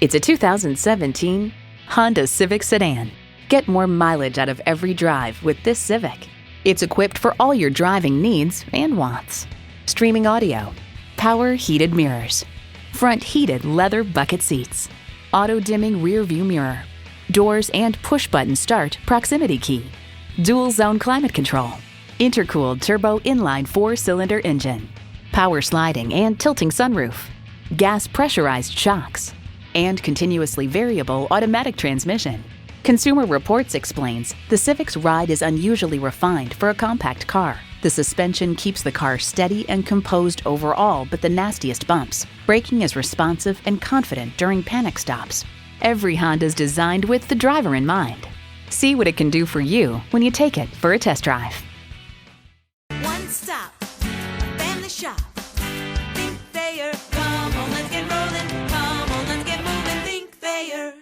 It's a 2017 Honda Civic sedan. Get more mileage out of every drive with this Civic. It's equipped for all your driving needs and wants. Streaming audio, power heated mirrors, front heated leather bucket seats, auto-dimming rear view mirror, doors and push-button start proximity key, dual zone climate control, intercooled turbo inline 4-cylinder engine, power sliding and tilting sunroof, gas pressurized shocks, and continuously variable automatic transmission. Consumer Reports explains the Civic's ride is unusually refined for a compact car. The suspension keeps the car steady and composed over all but the nastiest bumps. Braking is responsive and confident during panic stops. Every Honda's designed with the driver in mind. See what it can do for you when you take it for a test drive. One stop, family shop. Think Thayer. Come on, let's get rolling. Come on, let's get moving. Think Thayer.